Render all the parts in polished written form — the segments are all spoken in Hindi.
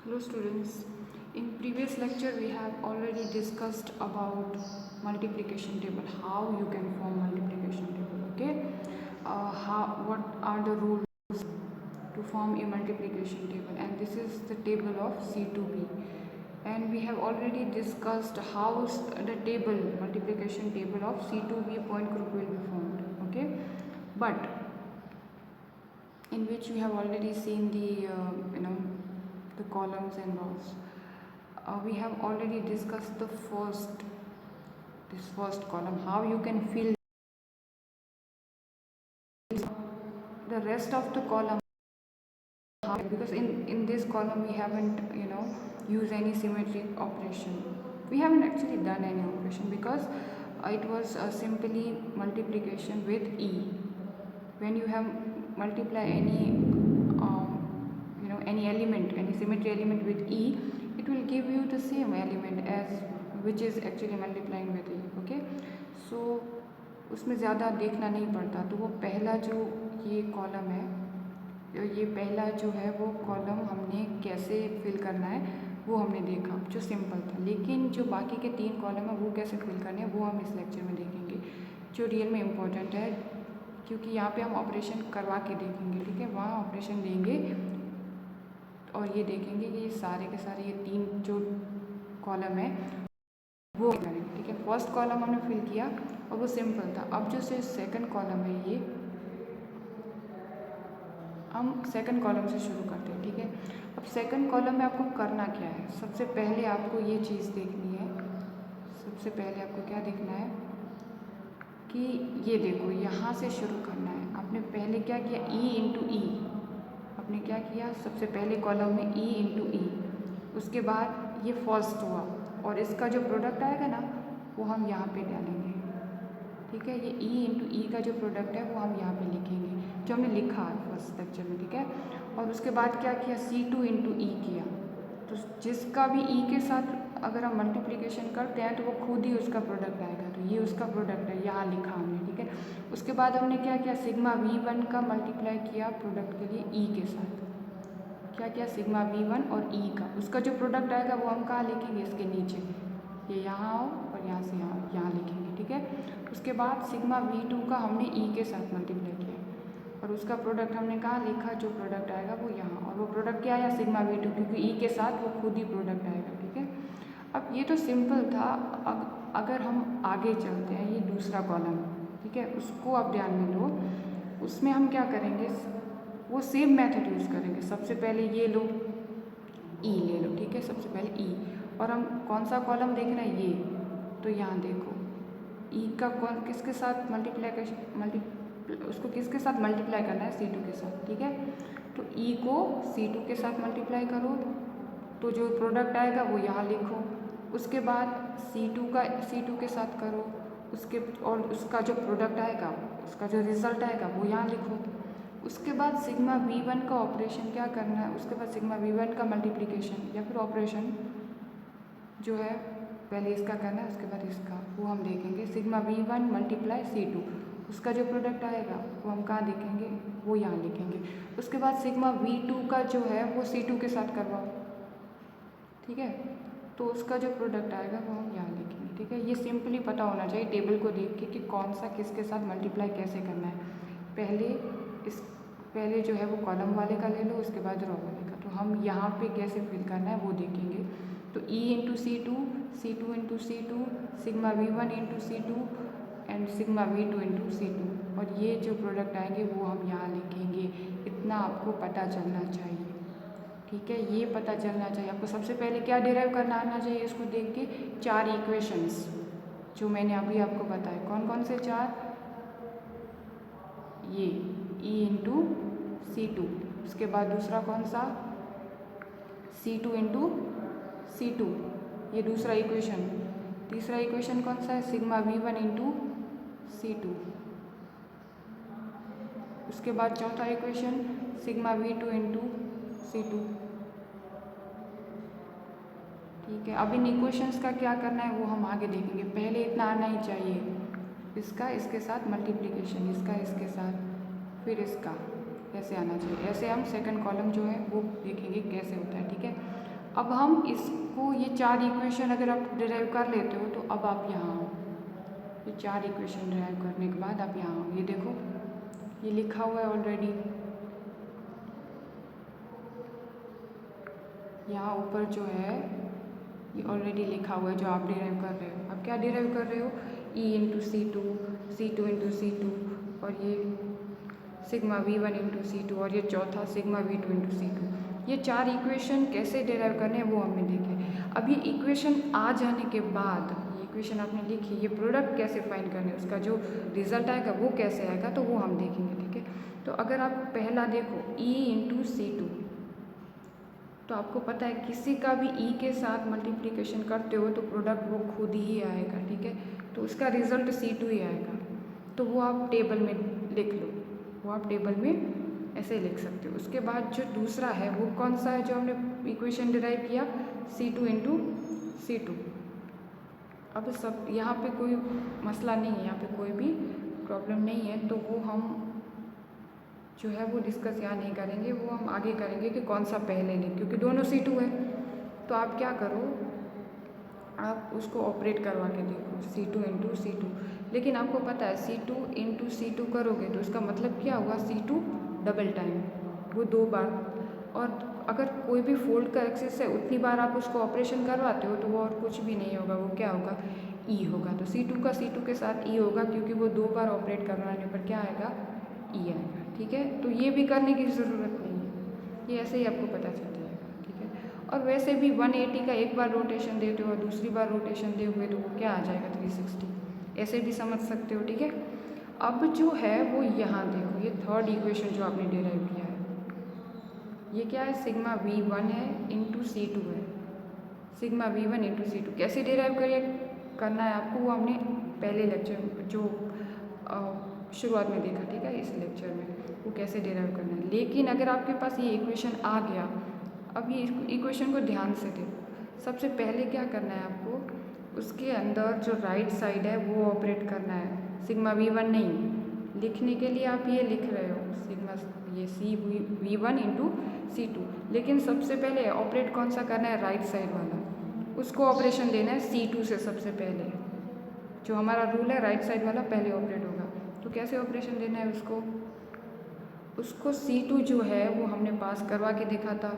Hello students, in previous lecture we have already discussed about multiplication table, how you can form multiplication table, okay? What are the rules to form a multiplication table, and this is the table of C2B, and we have already discussed how the table, multiplication table of C2B point group will be formed, okay? But in which we have already seen the columns and rows. We have already discussed this first column, how you can fill the rest of the column, because in this column we haven't used any symmetric operation. We haven't actually done any operation because it was simply multiplication with e. When you have multiply any element, any symmetry element with e, it will give you the same element as which is actually multiplying with e, okay? So उसमें ज़्यादा देखना नहीं पड़ता, तो वो पहला जो ये कॉलम है, ये पहला जो है वो कॉलम हमने कैसे फिल करना है वो हमने देखा, जो सिंपल था। लेकिन जो बाकी के 3 कॉलम है वो कैसे फिल करने हैं वो हम इस लेक्चर में देखेंगे, जो रियल में इम्पोर्टेंट है, क्योंकि यहाँ पे हम ऑपरेशन करवा के देखेंगे, ठीक है? वहाँ ऑपरेशन देंगे और ये देखेंगे कि ये सारे के सारे ये 3 जो कॉलम है वो करेंगे, ठीक है? फर्स्ट कॉलम हमने फिल किया और वो सिंपल था। अब जो सेकंड कॉलम है, ये हम सेकंड कॉलम से शुरू करते हैं, ठीक है? अब सेकंड कॉलम में आपको करना क्या है? सबसे पहले आपको ये चीज़ देखनी है, सबसे पहले आपको क्या देखना है कि ये देखो, यहाँ से शुरू करना है। आपने पहले क्या किया, ई इंटू ई, आपने क्या किया, सबसे पहले कॉलम में ई इंटू ई, उसके बाद ये फर्स्ट हुआ और इसका जो प्रोडक्ट आएगा ना वो हम यहाँ पे डालेंगे, ठीक है? ये ई इंटू ई का जो प्रोडक्ट है वो हम यहाँ पे लिखेंगे, जो हमने लिखा है फर्स्ट लेक्चर में, ठीक है? और उसके बाद क्या किया, C2 इंटू ई किया। तो जिसका भी ई के साथ अगर हम मल्टीप्लिकेशन करते हैं तो वो खुद ही उसका प्रोडक्ट आएगा, तो ये उसका प्रोडक्ट है, यहाँ लिखा हमने, ठीक है? उसके बाद हमने क्या किया, सिग्मा V1 का मल्टीप्लाई किया प्रोडक्ट के लिए ई के साथ। क्या किया, सिग्मा V1 और ई का, उसका जो प्रोडक्ट आएगा वो हम कहाँ लिखेंगे, इसके नीचे, ये यहाँ आओ और यहाँ से यहाँ लिखेंगे, ठीक है? उसके बाद सिग्मा V2 का हमने ई के साथ मल्टीप्लाई किया और उसका प्रोडक्ट हमने कहाँ लिखा, जो प्रोडक्ट आएगा वो यहाँ, और वो प्रोडक्ट क्या आया, सिग्मा V2, क्योंकि ई के साथ वो खुद ही प्रोडक्ट आएगा, ठीक है? अब ये तो सिंपल था। अब अगर हम आगे चलते हैं, ये दूसरा कॉलम, ठीक है, उसको आप ध्यान में लो। उसमें हम क्या करेंगे, वो सेम मेथड यूज़ करेंगे। सबसे पहले ये लो, ई ले लो, ठीक है? सबसे पहले ई, और हम कौन सा कॉलम देख रहे हैं, ये, तो यहाँ देखो ई का कौन किसके साथ उसको किसके साथ मल्टीप्लाई करना है, C2 के साथ, ठीक है? तो ई को C2 के साथ मल्टीप्लाई करो तो जो प्रोडक्ट आएगा वो यहाँ लिखो। उसके बाद C2 के साथ करो, और उसका जो प्रोडक्ट आएगा, उसका जो रिजल्ट आएगा वो यहाँ लिखो। उसके बाद सिग्मा V1 का ऑपरेशन क्या करना है, उसके बाद सिग्मा V1 का मल्टीप्लिकेशन या फिर ऑपरेशन जो है, पहले इसका करना है उसके बाद इसका, वो हम देखेंगे। सिग्मा V1 मल्टीप्लाई C2, उसका जो प्रोडक्ट आएगा वो हम कहाँ लिखेंगे, वो यहाँ लिखेंगे। उसके बाद सिग्मा V2 का जो है वो C2 के साथ करवाओ, ठीक है? तो उसका जो प्रोडक्ट आएगा वो हम यहाँ लिखेंगे, ठीक है? ये सिंपली पता होना चाहिए टेबल को देख के कि कौन सा किसके साथ मल्टीप्लाई कैसे करना है। पहले जो है वो कॉलम वाले का ले लो, उसके बाद रो वाले का। तो हम यहाँ पे कैसे फिल करना है वो देखेंगे। तो E into C2, C2 into C2, sigma V1 into C2 and sigma V2 into C2, और ये जो प्रोडक्ट आएंगे वो हम यहाँ लिखेंगे। इतना आपको पता चलना चाहिए, ठीक है? ये पता चलना चाहिए आपको। सबसे पहले क्या डिराइव करना आना चाहिए, इसको देख के 4 इक्वेशंस जो मैंने अभी आपको बताए। कौन कौन से 4, ये E इंटू C2, उसके बाद दूसरा कौन सा, C2 इंटू C2, ये दूसरा इक्वेशन। तीसरा इक्वेशन कौन सा है, सिग्मा V1 इंटू C2। उसके बाद चौथा equation sigma V2 into C2, ठीक है? अब इन इक्वेशंस का क्या करना है वो हम आगे देखेंगे। पहले इतना आना ही चाहिए, इसका इसके साथ मल्टीप्लिकेशन, इसका इसके साथ, फिर इसका, ऐसे आना चाहिए। ऐसे हम सेकंड कॉलम जो है वो देखेंगे कैसे होता है, ठीक है? अब हम इसको ये 4 इक्वेशन अगर आप डिराइव कर लेते हो तो अब आप यहाँ आओ। ये 4 इक्वेशन डिराइव करने के बाद आप यहाँ आओ। ये देखो ये लिखा हुआ है ऑलरेडी, यहाँ ऊपर जो है ये ऑलरेडी लिखा हुआ है जो आप डिराइव कर रहे हो। आप क्या डिराइव कर रहे हो? E into C2, C2 into C2, और ये सिग्मा V1 इंटू C2, और ये चौथा सिग्मा V2 इंटू C2। ये 4 इक्वेशन कैसे डिराइव करने हैं वो हमने देखे। अब ये इक्वेशन आ जाने के बाद, ये इक्वेशन आपने लिखी, ये प्रोडक्ट कैसे फाइंड करने, उसका जो रिजल्ट आएगा वो कैसे आएगा, तो वो हम देखेंगे, ठीक है। तो अगर आप पहला देखो E इंटू C2, तो आपको पता है किसी का भी ई के साथ मल्टीप्लिकेशन करते हो तो प्रोडक्ट वो खुद ही आएगा, ठीक है। तो उसका रिजल्ट C2 ही आएगा। तो वो आप टेबल में लिख लो, वो आप टेबल में ऐसे लिख सकते हो। उसके बाद जो दूसरा है वो कौन सा है जो हमने इक्वेशन डिराइव किया? C2 into C2। अब सब यहाँ पे कोई मसला नहीं है, यहाँ पे कोई भी प्रॉब्लम नहीं है, तो वो हम जो है वो डिस्कस यहाँ नहीं करेंगे, वो हम आगे करेंगे कि कौन सा पहले लें, क्योंकि दोनों C2 है। तो आप क्या करो, आप उसको ऑपरेट करवा के देखो C2 इंटू C2। लेकिन आपको पता है C2 इंटू C2 करोगे तो उसका मतलब क्या हुआ? C2 डबल टाइम, वो 2 बार। और अगर कोई भी फोल्ड का एक्सेस है उतनी बार आप उसको ऑपरेशन करवाते हो तो वो और कुछ भी नहीं होगा, वो क्या होगा? ई होगा। तो C2 का C2 के साथ ई होगा, क्योंकि वो 2 बार ऑपरेट करवाने पर क्या आएगा? ई आएगा, ठीक है। तो ये भी करने की ज़रूरत नहीं है, ये ऐसे ही आपको पता चल जाएगा, ठीक है। और वैसे भी 180 का एक बार रोटेशन देते हो और दूसरी बार रोटेशन दे हुए तो वो क्या आ जाएगा? 360, ऐसे भी समझ सकते हो, ठीक है। अब जो है वो यहाँ देखो, ये थर्ड इक्वेशन जो आपने डिराइव किया है, ये क्या है? सिग्मा V1 है इंटू C2 है, सिग्मा V1 इंटू C2। कैसे डिराइव करना है आपको, वो हमने पहले लेक्चर जो शुरुआत में देखा, ठीक है, इस लेक्चर में वो कैसे डिराइव करना है। लेकिन अगर आपके पास ये इक्वेशन आ गया, अब ये इक्वेशन को ध्यान से देखो। सबसे पहले क्या करना है आपको, उसके अंदर जो राइट साइड है वो ऑपरेट करना है, सिग्मा V1 नहीं। लिखने के लिए आप ये लिख रहे हो सिग्मा, ये V1 इंटू C2, लेकिन सबसे पहले ऑपरेट कौन सा करना है? राइट साइड वाला, उसको ऑपरेशन देना है C2 से सबसे पहले। जो हमारा रूल है राइट साइड वाला पहले ऑपरेट होगा। तो कैसे ऑपरेशन देना है उसको C2 जो है वो हमने पास करवा के देखा था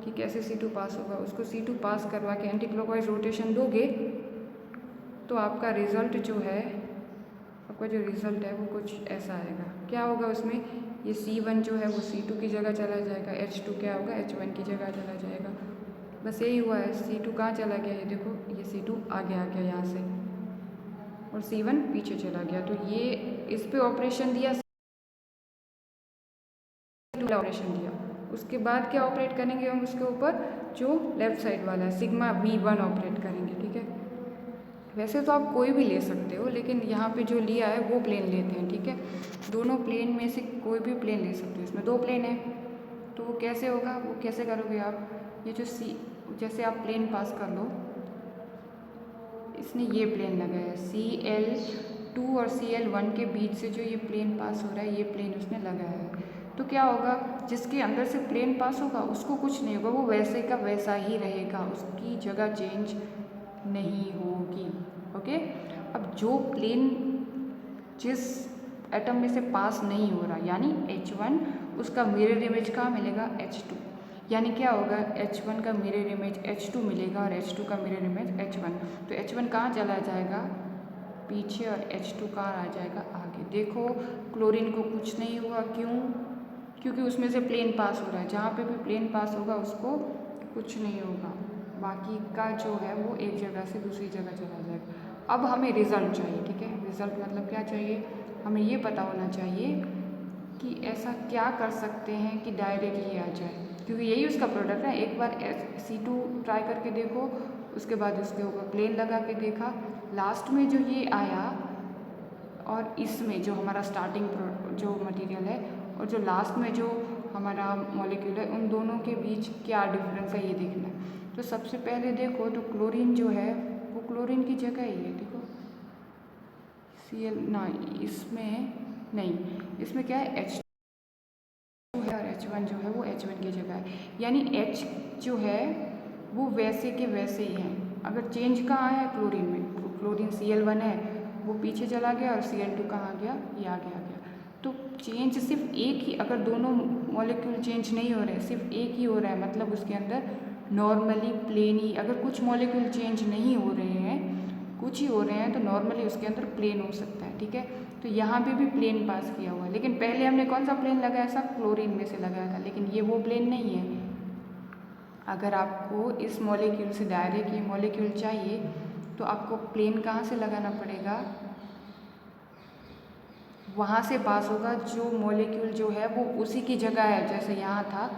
कि कैसे C2 पास होगा। उसको C2 पास करवा के एंटी क्लॉकवाइज रोटेशन दोगे तो आपका रिज़ल्ट जो है, आपका जो रिज़ल्ट है वो कुछ ऐसा आएगा। क्या होगा उसमें? ये C1 जो है वो C2 की जगह चला जाएगा, H2 क्या होगा? H1 की जगह चला जाएगा। बस यही हुआ है। C2 कहाँ चला गया? ये देखो, ये C2 आगे आ गया यहाँ से, और C1 पीछे चला गया। तो ये इस पे ऑपरेशन दिया, ऑपरेशन दिया। उसके बाद क्या ऑपरेट करेंगे हम उसके ऊपर? जो लेफ्ट साइड वाला है सिग्मा V1 ऑपरेट करेंगे, ठीक है। वैसे तो आप कोई भी ले सकते हो, लेकिन यहाँ पे जो लिया है वो प्लेन लेते हैं, ठीक है। दोनों प्लेन में से कोई भी प्लेन ले सकते हो, इसमें 2 प्लेन है। तो वो कैसे होगा, वो कैसे करोगे आप? ये जो जैसे आप प्लेन पास कर लो, इसने ये प्लेन लगाया है, CL2 और CL1 के बीच से जो ये प्लेन पास हो रहा है, ये प्लेन उसने लगाया है। तो क्या होगा, जिसके अंदर से प्लेन पास होगा उसको कुछ नहीं होगा, वो वैसे का वैसा ही रहेगा, उसकी जगह चेंज नहीं होगी, ओके। अब जो प्लेन जिस एटम में से पास नहीं हो रहा, यानी H1, उसका मिरर इमेज कहाँ मिलेगा? H2। यानी क्या होगा? H1 का मिरर इमेज H2 मिलेगा और H2 का मिरर इमेज H1। तो H1 कहाँ चला जाएगा? पीछे, और H2 कहाँ आ जाएगा? आगे। देखो क्लोरीन को कुछ नहीं हुआ, क्यों? क्योंकि उसमें से प्लेन पास हो रहा है। जहाँ पे भी प्लेन पास होगा उसको कुछ नहीं होगा, बाकी का जो है वो एक जगह से दूसरी जगह चला जाएगा। अब हमें रिज़ल्ट चाहिए, ठीक है। रिज़ल्ट मतलब क्या चाहिए? हमें ये पता होना चाहिए कि ऐसा क्या कर सकते हैं कि डायरेक्ट ये आ जाए, क्योंकि यही उसका प्रोडक्ट है। एक बार C2 ट्राई करके देखो, उसके बाद उसके ऊपर प्लेन लगा के देखा, लास्ट में जो ये आया और इसमें जो हमारा स्टार्टिंग जो मटेरियल है और जो लास्ट में जो हमारा मॉलिक्यूल है, उन दोनों के बीच क्या डिफरेंस है ये देखना है। तो सबसे पहले देखो तो क्लोरीन जो है वो क्लोरीन की जगह ही है, देखो Cl ना, इसमें नहीं, इसमें क्या है? H2 है और H1 जो है वो H1 की जगह है। यानी H जो है वो वैसे के वैसे ही हैं। अगर चेंज कहाँ है क्लोरीन में, क्लोरीन Cl1 है वो पीछे चला गया और Cl2 कहाँ गया, ये आगे आ गया। तो चेंज सिर्फ एक ही, अगर दोनों मॉलिक्यूल चेंज नहीं हो रहे, सिर्फ एक ही हो रहा है, मतलब उसके अंदर नॉर्मली प्लेन ही, अगर कुछ मॉलिक्यूल चेंज नहीं हो रहे हैं, कुछ ही हो रहे हैं, तो नॉर्मली उसके अंदर प्लेन हो सकता है। ठीक है, तो यहाँ पे भी प्लेन पास किया हुआ है, लेकिन पहले हमने कौन सा प्लेन लगाया था, क्लोरीन में से लगाया था, लेकिन ये वो प्लेन नहीं है। अगर आपको इस मॉलिक्यूल से डायरेक्ट ये मॉलिक्यूल चाहिए तो आपको प्लेन कहाँ से लगाना पड़ेगा, वहाँ से पास होगा जो मॉलिक्यूल जो है वो उसी की जगह है, जैसे यहाँ था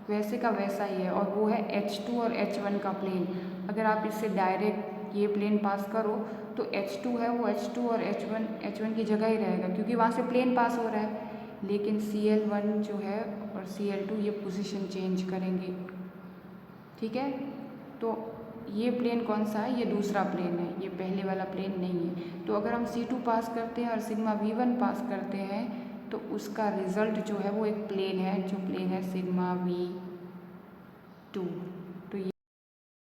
वैसे का वैसा ही है, और वो है H2 और H1 का प्लेन। अगर आप इससे डायरेक्ट ये प्लेन पास करो तो H2 है वो H2 और H1 की जगह ही रहेगा, क्योंकि वहाँ से प्लेन पास हो रहा है। लेकिन Cl1 जो है और Cl2 ये पोजीशन चेंज करेंगे। ठीक है, तो ये प्लेन कौन सा है, ये दूसरा प्लेन है, ये पहले वाला प्लेन नहीं है। तो अगर हम C2 पास करते हैं और सिग्मा V1 पास करते हैं तो उसका रिजल्ट जो है वो एक प्लेन है, जो प्लेन है सिग्मा V2। तो ये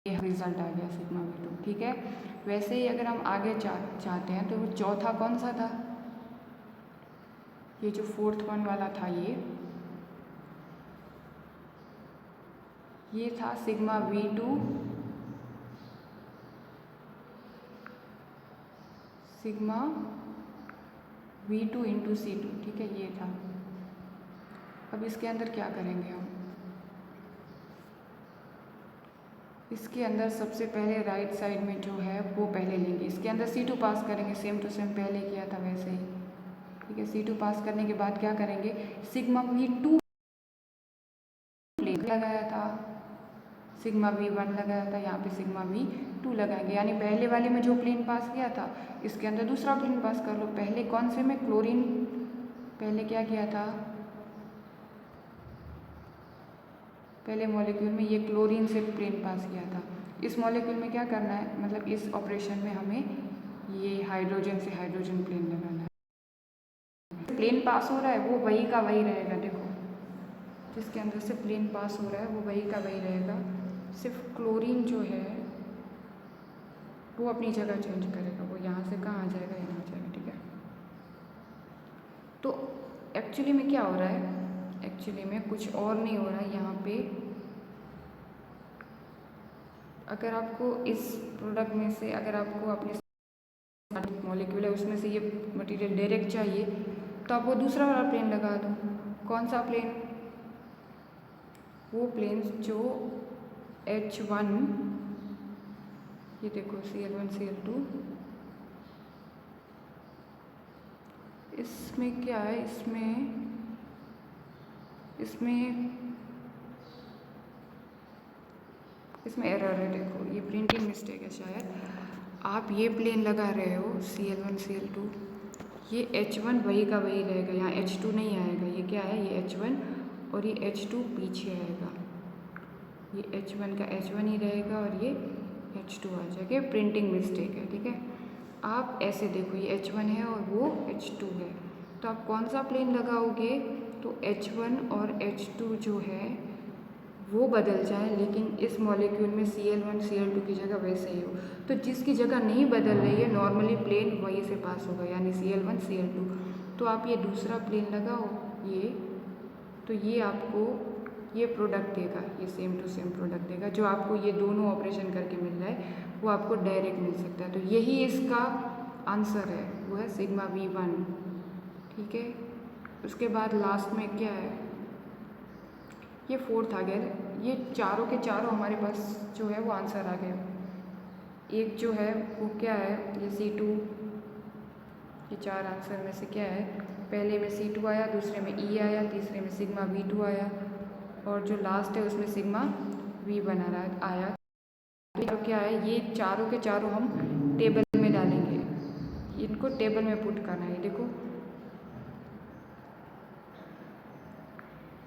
रिजल्ट आ गया सिग्मा V2। ठीक है, वैसे ही अगर हम आगे चाहते हैं तो वो चौथा कौन सा था, ये जो फोर्थ वन वाला था, ये था sigma V2 sigma V2 into C2। ठीक है, ये था। अब इसके अंदर क्या करेंगे हम, इसके अंदर सबसे पहले राइट साइड में जो है वो पहले लेंगे, इसके अंदर C2 पास करेंगे, सेम टू सेम पहले किया था वैसे ही। ठीक है, C2 पास करने के बाद क्या करेंगे, सिग्मा V2 प्लेन लगाया था, सिग्मा V1 लगाया था, यहाँ पे सिग्मा V2 लगाएंगे, यानी पहले वाले में जो प्लेन पास किया था इसके अंदर दूसरा प्लेन पास कर लो। पहले कौन से में, क्लोरीन, पहले क्या किया था, पहले मॉलिक्यूल में ये क्लोरीन से प्लेन पास किया था। इस मॉलिक्यूल में क्या करना है, मतलब इस ऑपरेशन में हमें ये हाइड्रोजन से हाइड्रोजन प्लेन लगाना है। प्लेन पास हो रहा है वो वही का वही रहेगा, देखो जिसके अंदर से प्लेन पास हो रहा है वो वही का वही रहेगा, सिर्फ क्लोरीन जो है वो अपनी जगह चेंज करेगा, वो यहाँ से कहाँ आ जाएगा, यहाँ आ जाएगा। ठीक है, तो एक्चुअली में क्या हो रहा है, एक्चुअली में कुछ और नहीं हो रहा है यहाँ पे। अगर आपको इस प्रोडक्ट में से, अगर आपको अपने मॉलिक्यूल है उसमें से ये मटेरियल डायरेक्ट चाहिए तो आप वो दूसरा वाला प्लेन लगा दो। कौन सा प्लेन, वो प्लेन जो H1, ये देखो Cl1 Cl2, इसमें क्या है, इसमें एरर है, देखो ये प्रिंटिंग मिस्टेक है शायद। आप ये प्लेन लगा रहे हो Cl1 Cl2, ये H1 वही का वही रहेगा, यहाँ H2 नहीं आएगा, ये क्या है, ये H1 और ये H2 पीछे आएगा, ये H1 का H1 ही रहेगा और ये H2 आ जाएगा, प्रिंटिंग मिस्टेक है। ठीक है, आप ऐसे देखो ये H1 है और वो H2 है, तो आप कौन सा प्लेन लगाओगे, तो H1 और H2 जो है वो बदल जाए, लेकिन इस मॉलिक्यूल में Cl1 Cl2 की जगह वैसे ही हो। तो जिसकी जगह नहीं बदल रही है नॉर्मली प्लेन वहीं से पास होगा, यानी Cl1 Cl2। तो आप ये दूसरा प्लेन लगाओ, ये तो ये आपको ये प्रोडक्ट देगा, ये सेम टू सेम प्रोडक्ट देगा, जो आपको ये दोनों ऑपरेशन करके मिल रहा है वो आपको डायरेक्ट मिल सकता है। तो यही इसका आंसर है, वो है सिग्मा V1। ठीक है, उसके बाद लास्ट में क्या है, ये फोर्थ आ गया, ये चारों के चारों हमारे पास जो है वो आंसर आ गए। एक जो है वो क्या है, ये C2, ये चार आंसर में से क्या है, पहले में C2 आया, दूसरे में E आया, तीसरे में सिग्मा V2 आया और जो लास्ट है उसमें सिग्मा V1 आया। तो क्या है, ये चारों के चारों हम टेबल में डालेंगे, इनको टेबल में पुट करना है। देखो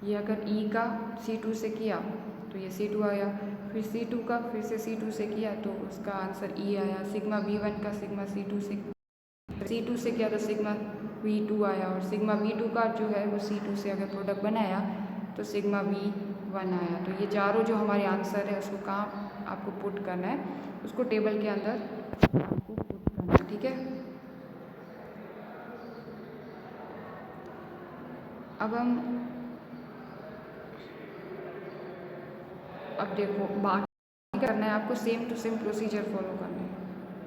ये अगर E का C2 से किया तो ये C2 आया, फिर C2 का फिर से C2 से किया तो उसका आंसर E आया, सिग्मा V1 का सिग्मा C2 से किया तो सिग्मा V2 आया, और सिग्मा V2 का जो है वो C2 से अगर प्रोडक्ट बनाया तो सिग्मा V1 आया। तो ये चारों जो हमारे आंसर है उसको कहाँ आपको पुट करना है, उसको टेबल के अंदर आपको पुट करना है, ठीक है। अब देखो बाकी करना है आपको, same to same procedure follow करना है।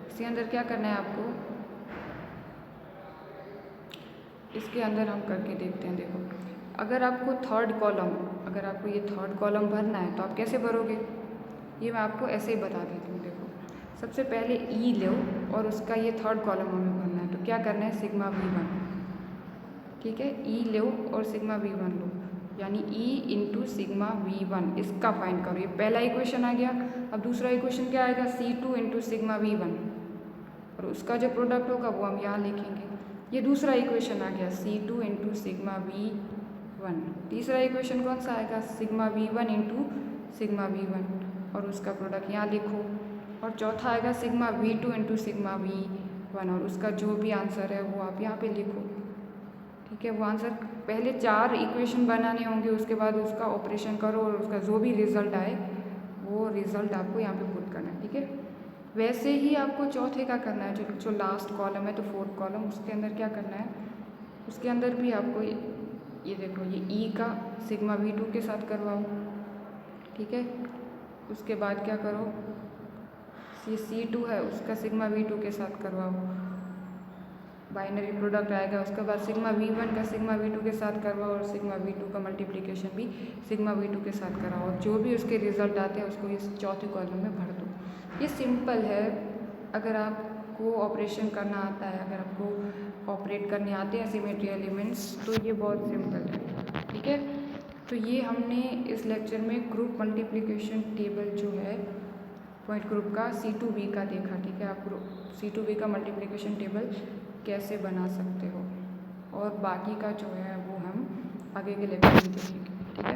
इसके अंदर क्या करना है आपको, इसके अंदर हम करके देखते हैं। देखो अगर आपको अगर आपको ये थर्ड कॉलम भरना है तो आप कैसे भरोगे, ये मैं आपको ऐसे ही बता देती हूँ। देखो सबसे पहले ई लो और उसका ये थर्ड कॉलम हमें भरना है, तो क्या करना है, सिग्मा V1, ठीक है। ई लो और सिग्मा V1 लो, यानी E इंटू सिग्मा V1, इसका फाइंड करो। ये पहला इक्वेशन आ गया। अब दूसरा इक्वेशन क्या आएगा, C2 इंटू सिग्मा V1, और उसका जो प्रोडक्ट होगा वो हम यहाँ लिखेंगे। ये दूसरा इक्वेशन आ गया, C2 इंटू सिग्मा V1। तीसरा इक्वेशन कौन सा आएगा, sigma V1 into sigma V1, और उसका प्रोडक्ट यहाँ लिखो। और चौथा आएगा sigma V2 into sigma V1, और उसका जो भी आंसर है वो आप यहाँ पे लिखो, ठीक है। वो आंसर पहले 4 इक्वेशन बनाने होंगे, उसके बाद उसका ऑपरेशन करो और उसका जो भी रिजल्ट आए वो रिजल्ट आपको यहाँ पे पुट करना है, ठीक है। वैसे ही आपको चौथे का करना है, जो लास्ट कॉलम है, तो फोर्थ कॉलम, उसके अंदर क्या करना है, उसके अंदर भी आपको ये देखो ये ई का सिग्मा V2 के साथ करवाओ, ठीक है। उसके बाद क्या करो, ये C2 है उसका सिग्मा V2 के साथ करवाओ, बाइनरी प्रोडक्ट आएगा। उसके बाद सिग्मा V1 का सिग्मा V2 के साथ करवाओ, और सिग्मा V2 का मल्टीप्लिकेशन भी सिग्मा V2 के साथ कराओ, और जो भी उसके रिजल्ट आते हैं उसको इस चौथे कॉलम में भर दो। ये सिंपल है। अगर आपको ऑपरेशन करना आता है, अगर आपको ऑपरेट करने आते हैं सिमेट्री एलिमेंट्स, तो ये बहुत सिंपल है, ठीक है। तो ये हमने इस लेक्चर में ग्रुप मल्टीप्लिकेशन टेबल जो है पॉइंट ग्रुप का C2V का देखा, ठीक है। आप C2V का मल्टीप्लिकेशन टेबल कैसे बना सकते हो, और बाकी का जो है वो हम आगे के लेक्चर में देखेंगे, ठीक है।